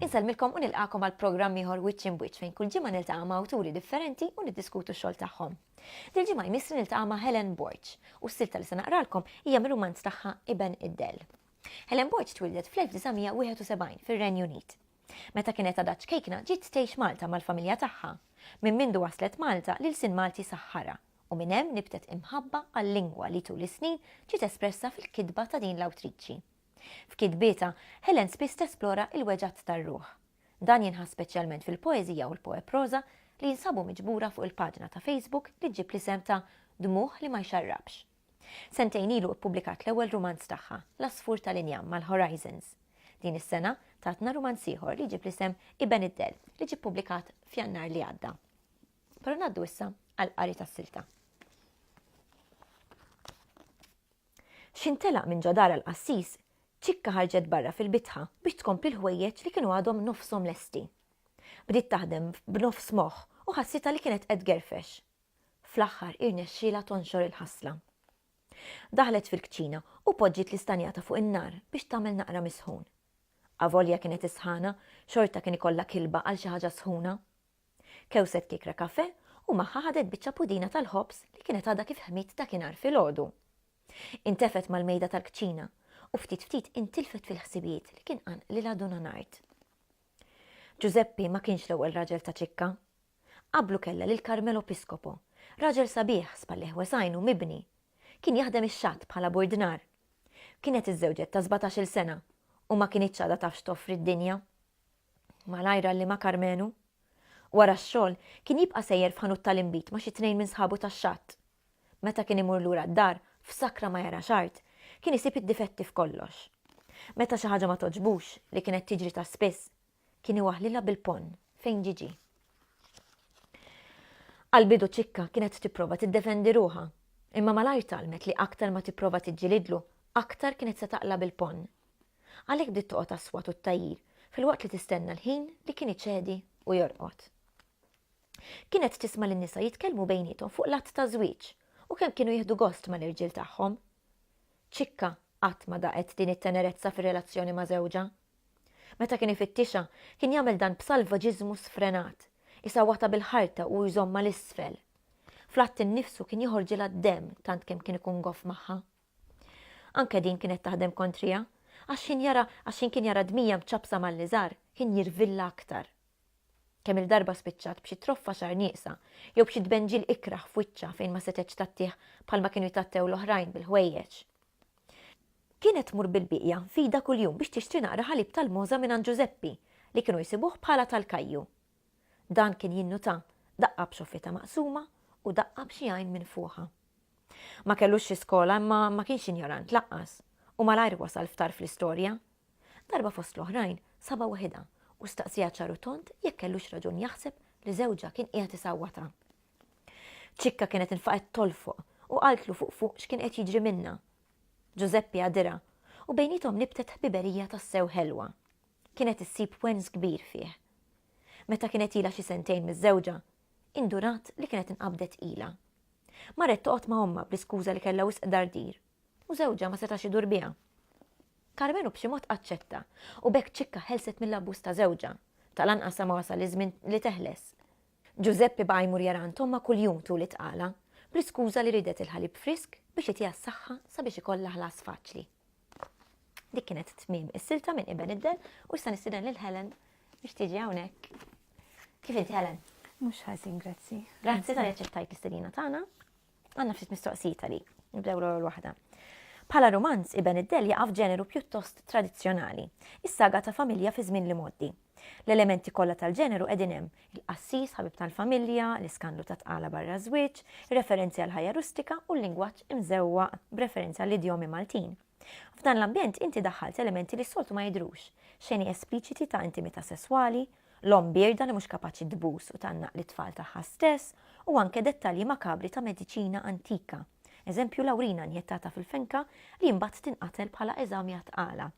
Inselmilkom u nilqakom għal programm ieħor Witch in Witch fejn kull ġimgħa niltaqa' ma' awturi differenti u niddiskutu x-xogħol tagħhom. Dil-ġimgħa jmissri niltaqa' ma' Helen Borch u s-silta li se naqralkom hija mir-rumanz tagħha Ibn id-Dell. Helen Borch twildet fl-1971 fir-Renju Unit. Meta kienet għadha ċkejkna ġiet tgħix Malta mal-familja tagħha. Minn mindu waslet Malta lil sin Malti saħħara u minn hemm nibtet imħabba għal-lingwa li tul is-snin ġiet espressa fil-kitba ta' din l-awtriċi. F'kitbieta, Helen spiss tesplora il-weġat tar-ruħ. Dan jinħass speċjalment fil-poeżija u l-poeproza li jinsabu miġbura fuq il-paġna ta' Facebook li ġib l-isem ta' Dmuħ li ma jxarrabx. Sentejn ilu ppubblikat l-ewwel rumanz tagħha, L-Asfur tal-Injam mal-Horizons. Din is-sena tatna rumanz ieħor li ġib l-isem Ibn id-Dell li ġib publikat f'Jannar li għadda. Però ngħaddu issa għall-qari tas-silta. X'intelaq minn ġodar l-qassis, ċikka ħarġet barra fil-bitħa biex tkompli l-ħwejjeġ li kienu għadhom nofshom lesti. Bdiet taħdem b'nofs moħħ u ħassita li kienet qed gerfex. Fl-aħħar irnexxiela tonxor il-ħasla. Daħlet fil-kċina u poġġiet l-istanjata fuq in-nar biex tagħmel naqra misħun. Avolja kienet isħana, xorta kien ikollha kilba għal xi ħaġa sħuna. Kewset kikra kafe u magħha ħadet biċċa pudina tal-ħobs li kienet għadha kif ħmit dakinhar filgħodu. Intefet mal-mejda tal-kċina u ftit intilfet fil-ħsibijiet li kien qan li għaduna nart. Giuseppe ma kienx l-ewwel raġel ta' ċikka. Qablu kella lil Carmelo Piscopo, raġel sabiħ spalleħ wesajnu mibni. Kien jaħdem ix-xatt bħala burdnar. Kienet iżżewġet ta' 17-il sena u ma kienitx għadha tafx toffri d-dinja. Malajra li ma Carmenu. Wara x-xogħol kien jibqa' sejjer f'ħanut tal-inbit ma' xi tnejn minn sħabu tax-xatt. Meta kien imur lura d-dar f'sakra ma jara xart, kien isib id-difetti f'kollox. Meta xi ħaġa ma toġbux li kienet tiġri ta' spiss, kien iwaħlilha bil-pon fejn ġiġi. Għal-bidu ċikka kienet tipprova tiddefendi ruħha, imma malajr talmet li aktar ma tipprova tiġġilidlu, aktar kienet se taqla bil-pon. Għalhekk bdiet toqgħod aswat u ttajjir fil-waqt li tistenna l-ħin li kien iċedi u jorqod. Kienet tisma' lin-nisa jitkellmu bejniethom fuq l-att ta' żwieġ u kemm kienu jieħdu gost mal-irġiel tagħhom. ċikka qatt ma daqet din it-tenerezza fir-relazzjoni ma' żewġa. Meta kien ifittixa, kien jagħmel dan b'salvaġiżmu sfrenat, isawwata bil-ħarta u jżomma l-isfel. Flatt innifsu kien joħorġilha d-demm tant kemm kien ikun goff magħha. Anke din kienet taħdem kontrija, għax kien jara dmija mċabsa mal-liżar, kien jirvilla aktar. Kemm il-darba spiċċat b'xi troffa xar nieqsa, jew b'xi tbenġil ikraħ f'wiċċa fejn ma setgħetx tattih bħalma kienu jtattew l-oħrajn bil-ħwejjeġ. Kienet tmur bil-biqja fida kuljum biex tixtri naqra ħalib tal-moża minn Giuseppe li kienu jsibuh bħala tal-kajju. Dan kien jinnuta daqqa b'xoffita maqsuma u daqqa b'xi għajn minn fuqha. Ma kellux xi skola imma ma kienx injorant laqqas u malajr wasal ftar fl-istorja. Darba fost l-oħrajn saba' waħida u staqsija ċaru tont jekk kellux raġun jaħseb li żewġa kien qiegħed isawwata. ċikka kienet infaqet tolfoq u qaltlu fuq x'kien qed jiġri minnha. Giuseppe għadira u bejnietom nibtet ħbiberija tas-sew ħelwa. Kienet issib wenz kbir fih. Meta kienet ilha xi sentejn miż-żewġa, indurat li kienet inqabdet ilha. Marret toqgħod ma' omma bl-iskuża li kellha wisq dardir u żewġa ma setax idur biha. Carmenu b'xi mod aċċetta u bekk ċikka ħelset mill-abbuż ta' żewġa, tal-anqas ma wasal iż-żmien li teħles. Giuseppe baqa' jmur jarant omma kuljum tul it-tqala bl-iskuża li ridet il-ħalib frisk biex itiha s-saħħa sabiex ikollha ħlas faċli. Dik kienet tmiem is-silta minn Ibn id-Dell u issa nistieden lil Helen biex tiġi hawnhekk. Kif inti Helen? Mhux ħażin, grazzi. Grazzi tal aċċettajt l-istedina tagħna. Għandna ftit mistoqsijiet għalik. Nibdew l-ewwel waħda. Bħala romanz Ibn id-Dell jaqa' f'ġeneru pjuttost tradizzjonali, is-saga ta' familja fi żmien li mgħoddi. L-elementi kollha tal-ġeneru qegħdin hemm il-qassis ħabib tal-familja, l-iskandlu ta' tqala barra żwieġ, referenzi għal ħajja rustika u l-lingwaġġ imżewwaq b'referenza għall idjomi Maltin. F'dan l-ambjent inti daħħalt elementi li s-soltu ma jidhrux, xeni espliċiti ta' intimità sesswali, l-om bierda li mhux kapaċi tbus u tannaq l-tfal tagħha stess u anke dettalji makabri ta' mediċina antika. Eżempju Lawrina njettata fil-fenka li mbagħad tinqatel bħala eżamja tqala.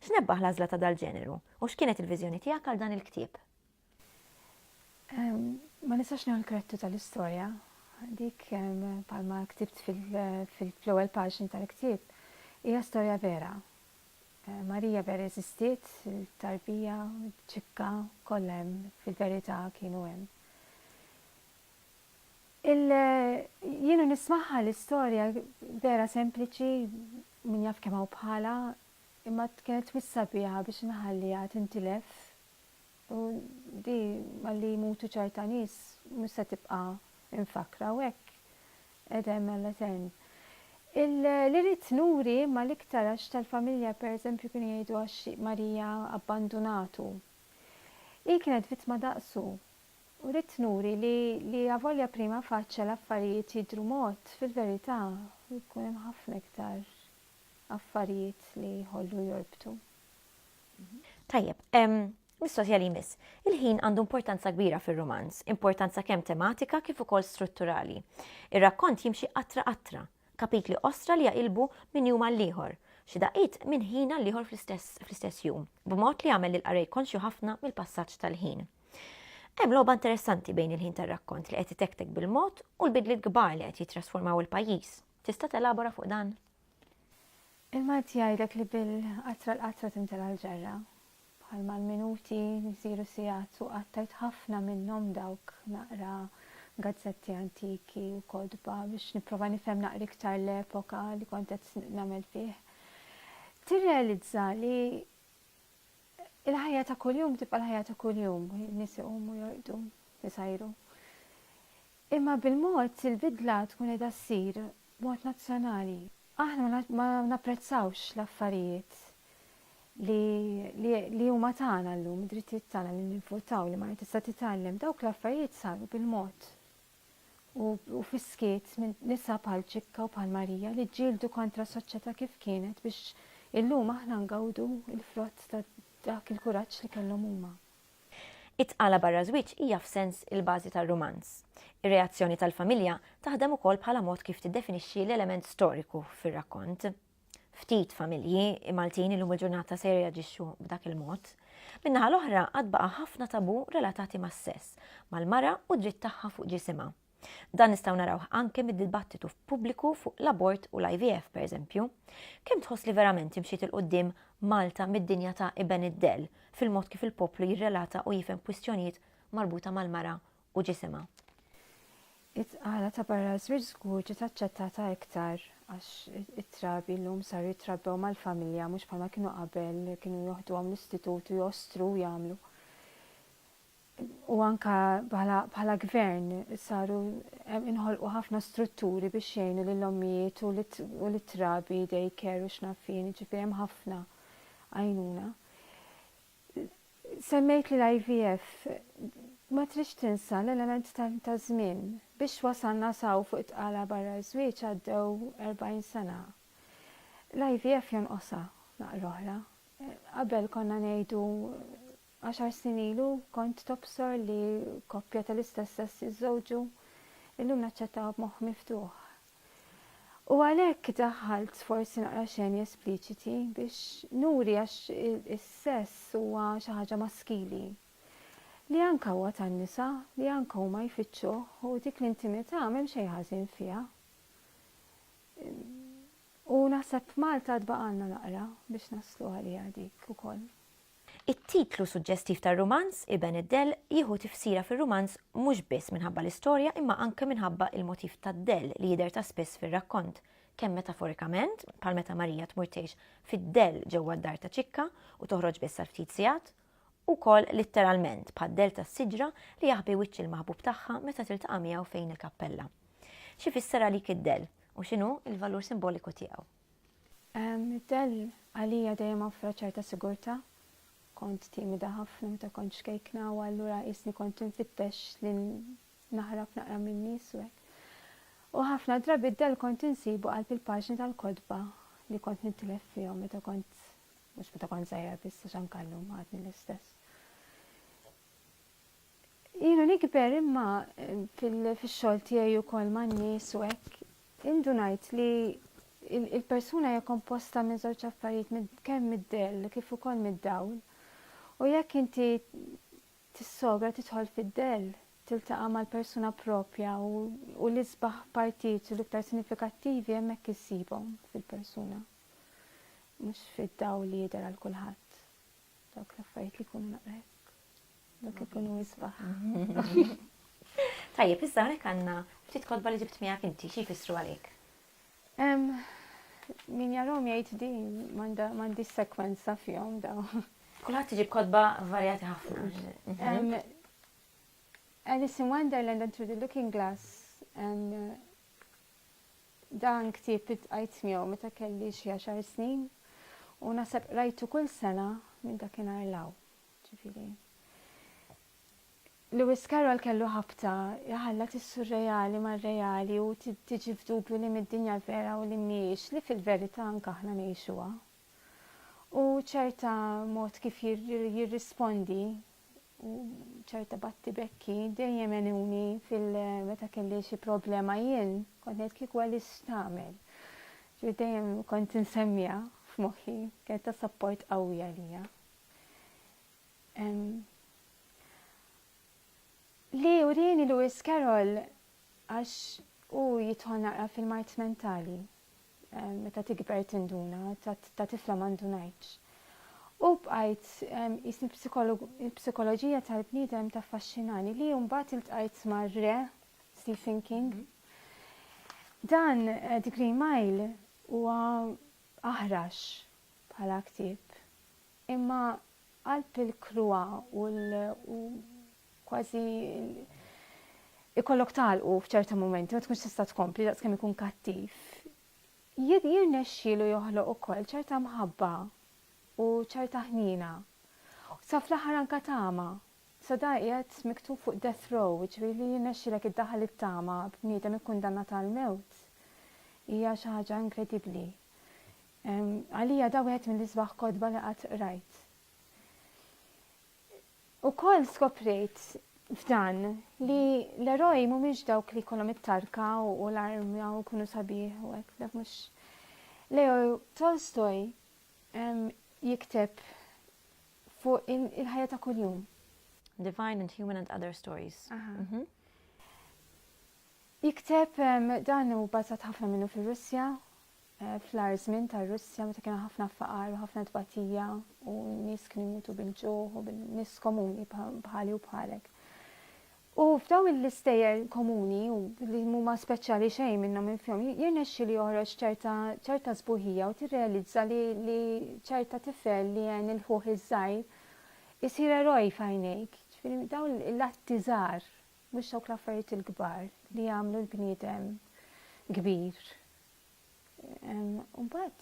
X'nebbaħ l-għażla ta' dal-ġeneru u x'kienet il-viżjoni tiegħek għal dan il-ktieb? Ma nistax nieħu l-kredtu tal-istorja. Dik bħalma ktibt fl-ewwel paġni tal-ktieb hija storja vera. Marija vera eżistiet, il-tarbija, ċikka, kollem fil-verità kienu hemm. Jienu nismaħħa l-istorja vera sempliċi min jaf kemm hawn bħala, imma kienet missabiħa biex nħallija tintilef u di malli jmutu ċerta nies mhux se tibqa' infakra u hekk edhem l-etern. Li rrid nuri ma l-iktar għax tal-familja pereżempju kienu jgħidu għax Marija abbandonatu. Hi kienet vittma daqsu. U rrid nuri li avolja prima faċċa l-affarijiet jidhru mod fil-verità jkun hemm ħafna iktar affarijiet li jħollu jorbtu. Tajjeb, mistoqsija li jmiss. Il-ħin għandu importanza kbira fir-romanz, importanza kemm tematika kif ukoll strutturali. Ir-rakkont jimxi qatra, kapitli ostra li jaqilbu minn jum għal ieħor, xi daqiet minn ħin għal ieħor fl-istess jum, b'mod li jagħmel lil-qari konxju ħafna mill-passaġġ tal-ħin. Hemm logħba interessanti bejn il-ħin tar-rakkont li qed itektek bil-mod u l-bidliet kbar li qed jitrasformaw il-pajjiż. Tista' telabora fuq dan? Il-Malti jgħidlek li bil-qatra l-qatra tintela l-ġerra. Bħalma l-minuti jsiru sigħat u qattajt ħafna minnhom dawk naqra gazzetti antiki u kodba biex nipprova nifhem naqra iktar l-epoka li kont qed nagħmel fih. Tirrealizza li il-ħajja ta' kuljum tibqa' l-ħajja ta' kuljum, nies iqumu jorqdu, isajru. Imma bil-mod il-bidla tkun qiegħda ssir b'mod nazzjonali. Aħna ma napprezzawx l-affarijiet li huma tagħna llum, id-drittijiet tagħna li nivvutaw li ma tista' titgħallem, dawk l-affarijiet saru bil-mod. U fiskiet minn nisa bħal ċikka u bħal Marija li ġġieldu kontra s-soċjetà kif kienet biex illum aħna ngawdu il-frott ta' dak il-kuraġġ li kellhom huma. It-tqala barra żwieġ hija f'sens il-bażi tar-romanz. Ir-reazzjoni tal-familja taħdem ukoll bħala mod kif tiddefinixxi l-element storiku fir-rakkont. Ftit familji Maltin illum il-ġurnata se reaġixxu b'dak il-mod. Min-naħa l-oħra għad baqa' ħafna tabu relatati mas-sess, mal-mara u dritt tagħha fuq ġisimha. Dan nistgħu narawh anke mid-dibattitu pubbliku fuq l-abort u l-IVF pereżempju. Kemm tħoss li verament imxiet il-qudiem Malta mid-dinja ta' Ibn id-Del fil-mod kif il-poplu jirrelata u jifhem kwistjonijiet marbuta mal-mara u ġisimha. It-tqala ta' barra żwieġ żgur ġiet aċċettata iktar għax it-trabi llum saru jitrabbew mal-familja mhux bħalma kienu qabel kienu joħduhom l-istitutu jostru jagħmlu. U anka bħala gvern saru inħolqu ħafna strutturi biex jgħinu lill-ommijiet u lit-trabi daycare u x'nafin, ġifieri hemm ħafna għajnuna. Semmejt li l-IVF ma trix tinsa l-element ta' żmien biex wasalna saw fuq it-tqala barra żwieġ għaddew 40 sena. L-IVF jonqosha naqra oħra. Qabel konna ngħidu 10 snin ilu kont tobsor li koppja tal-istess sess jiżżewġu, illum naċċettaw b'moħħ miftuħ. U għalhekk daħħalt forsi naqra xejn espliċiti biex nuri għax is-sess huwa xi ħaġa maskili. Li anke huwa tan-nisa, li anke huma jfittxuh u dik l-intimità m'hemm xejn ħażin fiha. U naħseb Malta tbaqalna naqra biex naslu għaliha dik ukoll. It-titlu suġġestiv tar-romanz Ibn id-Del jieħu tifsira fir-romanz mhux biss minħabba l-istorja imma anke minħabba il-motiv tad-del li jidher ta' spiss fir-rakkont, kemm metaforikament bħal meta Marija tmur tgħix fid-del ġewwa d-dar ta' ċikka u toħroġ biss għal ftit sigħat, ukoll litteralment bħad-del tas-siġra li jaħbi wiċċ il-maħbub tagħha meta tiltaqa' miegħu fejn il-kappella. Xi fisser għalik id-del u x'inhu l-valur simboliku tiegħu? Id-del għalija dejjem offra ċerta sigurtà. Kont timida ħafna meta kont xkejkna u allura qisni kont infittex li naħrab naqra minn nies u hekk. U ħafna drabi d-del kont insibu qalb il-paġni tal-kodba li kont nittilef fihom meta kont mhux meta kont żgħira biss għax anke llum għadni l-istess. Jiena nikber imma fix-xogħol tiegħi wkoll man-nies u hekk indunajt li il-persuna hija komposta minn żewġ affarijiet kemm mid-del kif ukoll mid-dawl. U jekk inti tissogra tidħol fid-del, tiltaqa' mal-persuna propja u l-isbaħ partit u l-iktar sinifikattivi hemmhekk issibhom fil-persuna. mhux fid-dawl li jidher għal kulħadd. Dawk l-affarijiet li jkunu naqra hekk. Dawk ikunu isbaħ. Tajjeb, issa hawnhekk għandna ftit kodba li ġibt miegħek inti, xi jfissru għalik? Min jarhom jgħid din m'għandix sekwenza fihom daw. Kulħadd iġib kodba varjati ħafna. Alice in Wonderland and Through the Looking Glass. Dan ktieb it-qajt miegħu meta kelli xi 10 snin u nasab rajtu kull sena minn dakinhar law. Ġifieri. Lewis Carroll kellu ħabta jħallat is-surreali mar-reali u tiġi f'dubju li mid-dinja vera u li mhijiex li fil-verità anke aħna ngħixuha. U ċerta mod kif jirrispondi u ċerta batti bekki dejjem enuni meta kelli xi problema jien kont ngħid kieku għaliex tagħmel. Ġifieri dejjem kont insemmija f'moħħi kienet ta' support qawwi għalija. Li urini Lewis Carroll għax u jidħol naqra fil-mart mentali meta tikber tinduna ta' tifla m'għandunajtx. U bqajt jisni il-psikoloġija tal-bniedem taffaxxinani li mbagħad iltqajt ma' Re Stephen King. Dan The Green Mile huwa aħrax bħala ktieb. Imma qalb il-krua u kważi ikollok talqu f'ċerta momenti, ma tkunx tista' tkompli daqskemm ikun kattiv. Jirnexxielu joħloq ukoll ċerta mħabba u ċerta ħnina. Sa fl-aħħar anke tama. Sa da qiegħed miktub fuq death row, ġifieri jirnexxielek iddaħħal it-tama bniedem ikkundannat għall-mewt. Hija xi ħaġa inkredibbli. Għalija da wieħed mill-isbaħ kodba li qatt rajt. Ukoll skoprejt f'dan li l-eroj mhumiex dawk li jkollhom it-tarka u l-armja u jkunu sabiħ u hekk dak mhux. Leo Tolstoj jikteb fuq il-ħajja ta' kuljum. Divine and Human and Other Stories. Jikteb dan u bażat ħafna minnu fir-Russja, fl-ar żmien tar-Russja meta kien ħafna faqar u ħafna tbatija u nies kienu jmutu bil-ġuħ u bil-nies komuni bħali u bħalek. U f'daw l-istejjer komuni u li huma speċjali xejn minnhom infihom jirnexxi li joħroġ ċerta sbuħija u tirrealizza li ċerta tifel li għen il-ħuħ iż-żgħir isir eroj f'għajnejk. Ġifieri daw l-atti żgħar mhux dawk l-affarijiet il-kbar li jagħmlu l-bniedem kbir. Mbagħad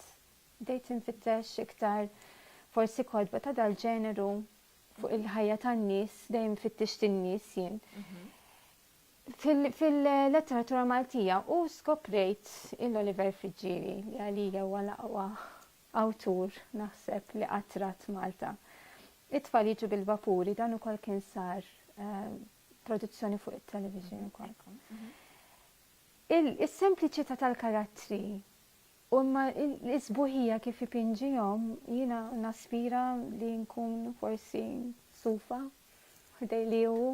bdejt infittex iktar forsi kodba ta' dal-ġeneru fuq il-ħajja tan-nies, dejjem fittext in-nies jien. Fil-letteratura Maltija u skoprejt il-Oliver Frigieri li għalija huwa l-aqwa awtur naħseb li qattrat Malta. It-tfal jiġu bil-vapuri dan ukoll kien sar produzzjoni fuq it-television ukoll. Is-sempliċità tal-karattri u ma l-isbuħija kif ipinġihom jiena naspira li nkun forsi sufa ħdej li hu.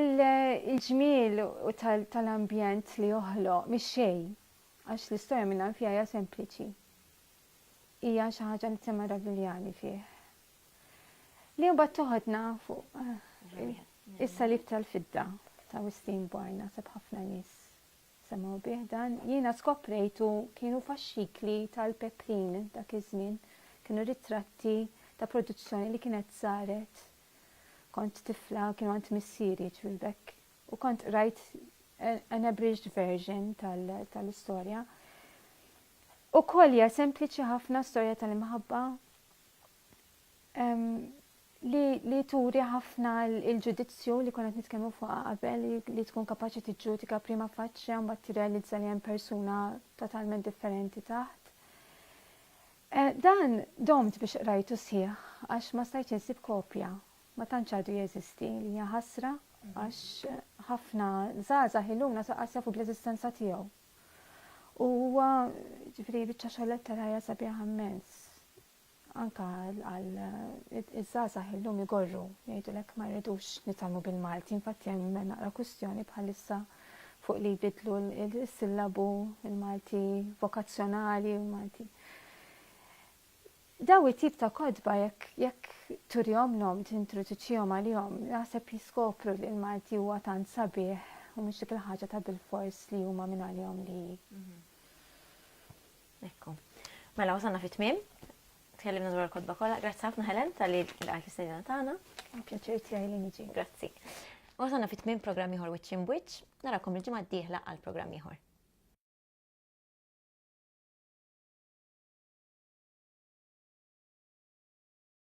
Il-ġmiel tal-ambjent li joħloq mix-xejn għax l-istorja minnha fiha hija sempliċi. Hija xi ħaġa li temma Raviljani fih. Li mbagħad toħodna fuq is-salib tal-fidda ta' Wistin Bourne naħseb ħafna nies semgħu bih dan. Jiena skoprejtu kienu faxxikli tal-Peprin dak iż-żmien, kienu ritratti ta' produzzjoni li kienet saret. Kont tifla kienu għand missieri ġwilbek u kont rajt an abridged version tal-istorja. U kollja sempliċi ħafna storja tal-imħabba li turi ħafna il-ġudizzju li konet nitkellmu fuq qabel li tkun kapaċi tiġġudika prima faċċja mbagħad tirrealizza li hemm persuna totalment differenti taħt. Dan domt biex rajtu sħiħ għax ma stajtx insib kopja, ma tantx għadu jeżisti li hija ħasra għax ħafna żgħażagħ illum nasaqas jafu bl-eżistenza tiegħu. U ġifieri biċċa xogħol letterarja sabiħ immens. Anka għal-żgħażagħ illum igorru jgħidulek ma rridux nitalmu bil-Malti, infatti hemm naqra kwistjoni bħalissa fuq li jbidlu l-sillabu il-Malti vokazzjonali u Malti. daw it-tip ta' kodba jekk turjom nom, tintroduċijom għal-jom, naħseb jiskopru li l-Malti huwa tant sabiħ u mhux dik il-ħaġa ta' bil-fors li huma minn għal-jom li. Ekku. Mela wasalna fit-tmiem. Tkellimna dwar il-kodba kollha. Grazzi ħafna Helen tal-li l-għajt istedina tagħna. Pjaċir tiegħi li niġi. Grazzi. Wasalna fit-tmiem programm ieħor Wiċċ in Wiċċ. Narakom il-ġimgħa d-dieħla għal programm ieħor.